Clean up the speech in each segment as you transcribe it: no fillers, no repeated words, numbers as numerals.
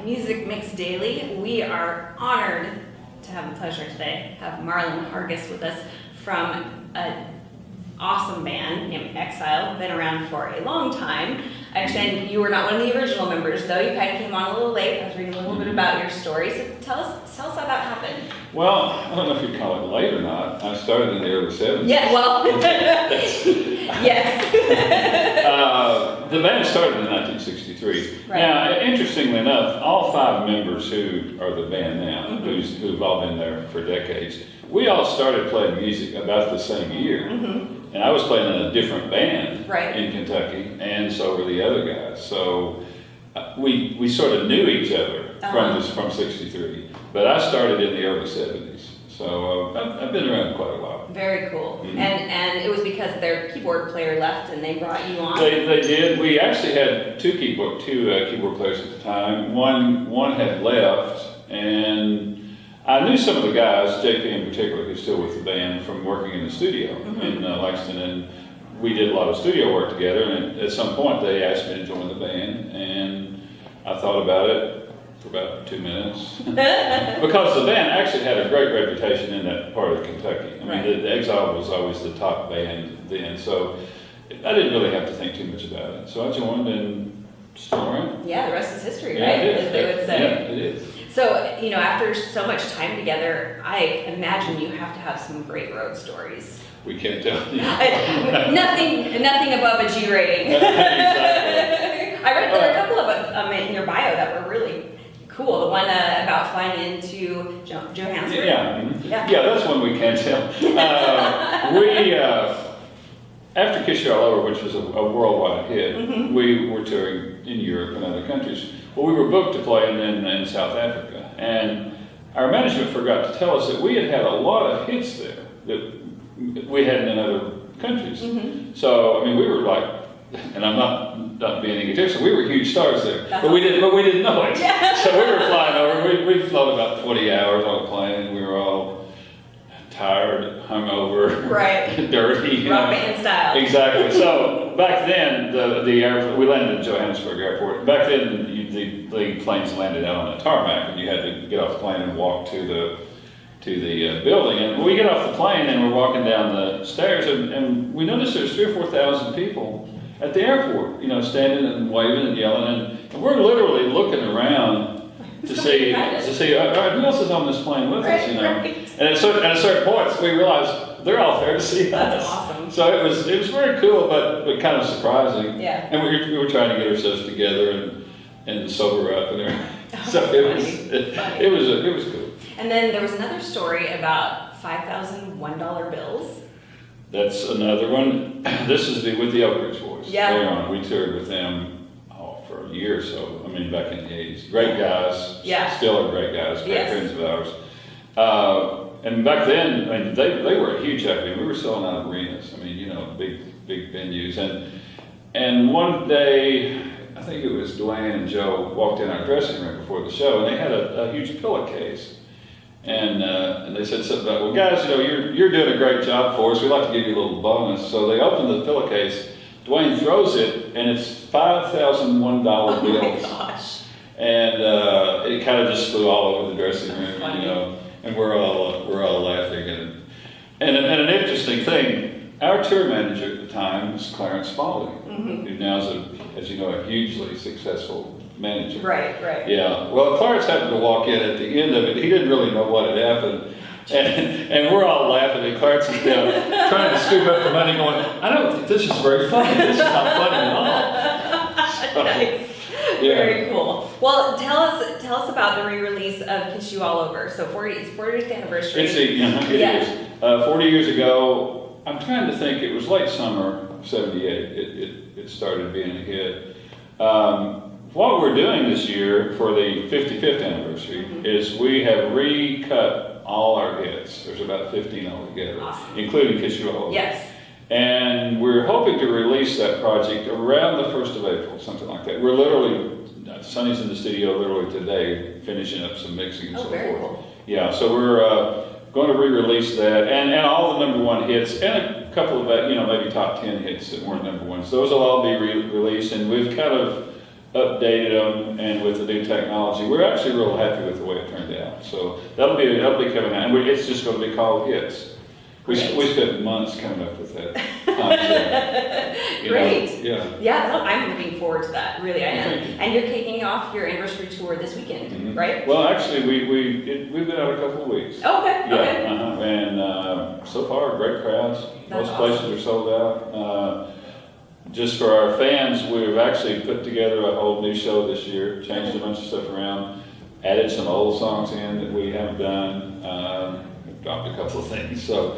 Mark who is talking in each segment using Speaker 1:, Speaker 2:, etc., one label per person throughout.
Speaker 1: Music Mix Daily. We are honored to have the pleasure today have Marlon Hargis with us from an awesome band named Exile, been around for a long time. I understand you were not one of the original members, though. You kind of came on a little late. I was reading a little bit about your story, so tell us how that happened.
Speaker 2: Well, I don't know if you'd call it late or not. I started in the early 70s.
Speaker 1: Yeah, well, yes.
Speaker 2: The band started in 1963.
Speaker 1: Right.
Speaker 2: Now, interestingly enough, all 5 members who are the band now,
Speaker 1: Mm-hmm.
Speaker 2: who've all been there for decades, we all started playing music about the same year.
Speaker 1: Mm-hmm.
Speaker 2: And I was playing in a different band
Speaker 1: Right.
Speaker 2: in Kentucky, and so were the other guys. So we sort of knew each other from 63. But I started in the early 70s. So I've been around quite a while.
Speaker 1: Very cool.
Speaker 2: Mm-hmm.
Speaker 1: And it was because their keyboard player left and they brought you on?
Speaker 2: They did. We actually had two keyboard players at the time. One had left, and I knew some of the guys, JP in particular, who's still with the band, from working in the studio in Lexington, and we did a lot of studio work together, and at some point they asked me to join the band, and I thought about it for about 2 minutes. Because the band actually had a great reputation in that part of Kentucky. I mean, the Exile was always the top band then, so I didn't really have to think too much about it. So I joined and still around.
Speaker 1: Yeah, the rest is history,
Speaker 2: Yeah,
Speaker 1: right?
Speaker 2: it is.
Speaker 1: As they would say.
Speaker 2: Yeah, it is.
Speaker 1: So, after so much time together, I imagine you have to have some great road stories.
Speaker 2: We can't tell you.
Speaker 1: Nothing above a G rating.
Speaker 2: Exactly.
Speaker 1: I read there are a couple of them in your bio that were really cool. The one about flying into Johannesburg.
Speaker 2: Yeah, that's one we can't tell. After Kiss You All Over, which was a worldwide hit, we were touring in Europe and other countries. Well, we were booked to play in South Africa, and our management forgot to tell us that we had a lot of hits there that we hadn't in other countries. So, I mean, we were like, and I'm not being egotistical, we were huge stars there, but we didn't know it. So we were flying over. We'd flown about 20 hours on a plane, and we were all tired, hungover, dirty.
Speaker 1: Rock band style.
Speaker 2: Exactly. So back then, we landed at Johannesburg Airport. Back then, the planes landed out on the tarmac, and you had to get off the plane and walk to the building. And we get off the plane, and we're walking down the stairs, and we noticed there's 3,000 or 4,000 people at the airport, standing and waving and yelling, and we're literally looking around to see, all right, who else is on this plane with us, And at a certain point, we realized they're all there to see us.
Speaker 1: That's awesome.
Speaker 2: So it was very cool, but kind of surprising.
Speaker 1: Yeah.
Speaker 2: And we were trying to get ourselves together and sober up and everything. So it was cool.
Speaker 1: And then there was another story about $5,001 bills.
Speaker 2: That's another one. This is with the Oak Ridge Boys.
Speaker 1: Yeah.
Speaker 2: We toured with them for a year or so. I mean, back in the 80s. Great guys.
Speaker 1: Yeah.
Speaker 2: Still are great guys. Great friends of ours. And back then, I mean, they were a huge happening. We were selling out arenas. I mean, big venues. And one day, I think it was Dwayne and Joe walked in our dressing room before the show, and they had a huge pillowcase. And they said something about, well, guys, you're doing a great job for us. We'd like to give you a little bonus. So they opened the pillowcase. Dwayne throws it, and it's $5,001 bills.
Speaker 1: Oh my gosh!
Speaker 2: And it kind of just flew all over the dressing room, and we're all laughing. And an interesting thing, our tour manager at the time was Clarence Spalding, who now is, as you know, a hugely successful manager.
Speaker 1: Right.
Speaker 2: Yeah. Well, Clarence happened to walk in at the end of it. He didn't really know what had happened. And we're all laughing, and Clarence is down trying to scoop up the money going, I don't think this is very funny. This is not funny at all.
Speaker 1: Nice.
Speaker 2: Yeah.
Speaker 1: Very cool. Well, tell us about the re-release of Kiss You All Over. So it's 40th anniversary.
Speaker 2: It is. 40 years ago, I'm trying to think, it was late summer of 78. It started being a hit. What we're doing this year for the 55th anniversary is we have recut all our hits. There's about 15 altogether, including Kiss You All Over.
Speaker 1: Yes.
Speaker 2: And we're hoping to release that project around the 1st of April, something like that. We're literally, Sonny's in the studio literally today, finishing up some mixing and so forth.
Speaker 1: Cool.
Speaker 2: Yeah, so we're going to re-release that, and all the #1 hits, and a couple of maybe top 10 hits that weren't #1s. Those will all be released, and we've kind of updated them, and with the new technology, we're actually real happy with the way it turned out. So that'll be coming out, and it's just going to be called Hits. We spent months coming up with that concept.
Speaker 1: Great.
Speaker 2: Yeah.
Speaker 1: Yeah, I'm looking forward to that. Really, I am.
Speaker 2: Thank you.
Speaker 1: And you're kicking off your anniversary tour this weekend, right?
Speaker 2: Well, actually, we've been out a couple of weeks.
Speaker 1: Oh, okay.
Speaker 2: Yeah,
Speaker 1: Okay.
Speaker 2: and so far, great crowds.
Speaker 1: That's
Speaker 2: Most places are sold out. Just for our fans, we've actually put together a whole new show this year, changed a bunch of stuff around, added some old songs in that we haven't done, we've dropped a couple of things. So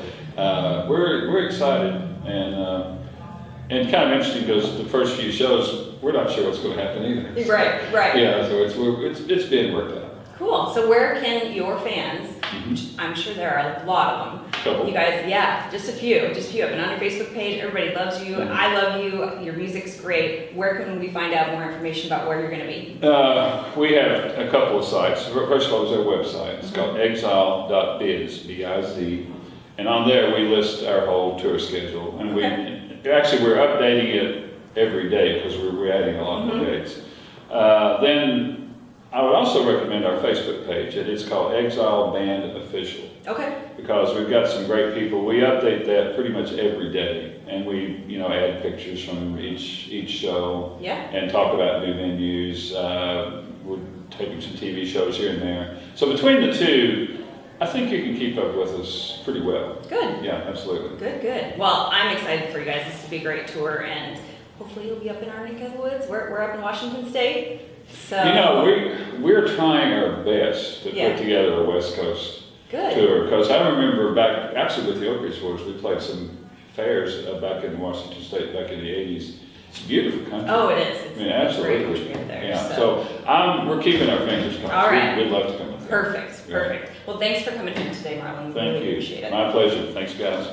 Speaker 2: we're excited, and kind of interesting because the first few shows, we're not sure what's going to happen either.
Speaker 1: Right, right.
Speaker 2: Yeah, so it's being worked out.
Speaker 1: Cool. So where can your fans, which I'm sure there are a lot of them,
Speaker 2: Couple.
Speaker 1: you guys, yeah, just a few. I've been on your Facebook page. Everybody loves you. I love you. Your music's great. Where can we find out more information about where you're going to be?
Speaker 2: We have a couple of sites. First of all, there's our website. It's called exile.biz, B-I-Z. And on there, we list our whole tour schedule. And we're updating it every day because we're adding a lot more dates. Then I would also recommend our Facebook page. It is called Exile Band Official.
Speaker 1: Okay.
Speaker 2: Because we've got some great people. We update that pretty much every day, and we, add pictures from each show.
Speaker 1: Yeah.
Speaker 2: And talk about new venues. We're taping some TV shows here and there. So between the two, I think you can keep up with us pretty well.
Speaker 1: Good.
Speaker 2: Yeah, absolutely.
Speaker 1: Good. Well, I'm excited for you guys. This will be a great tour, and hopefully you'll be up in our neck of the woods. We're up in Washington State, so.
Speaker 2: We're trying our best to put together a West Coast tour, because I remember back, actually with the Oak Ridge Boys, we played some fairs back in Washington State back in the 80s. It's a beautiful country.
Speaker 1: Oh, it is. It's
Speaker 2: absolutely.
Speaker 1: great country up there.
Speaker 2: Yeah, so we're keeping our fingers crossed.
Speaker 1: All right.
Speaker 2: We'd love to come with you.
Speaker 1: Perfect. Well, thanks for coming in today, Marlon.
Speaker 2: Thank
Speaker 1: really
Speaker 2: you.
Speaker 1: Appreciate it.
Speaker 2: My pleasure. Thanks, guys.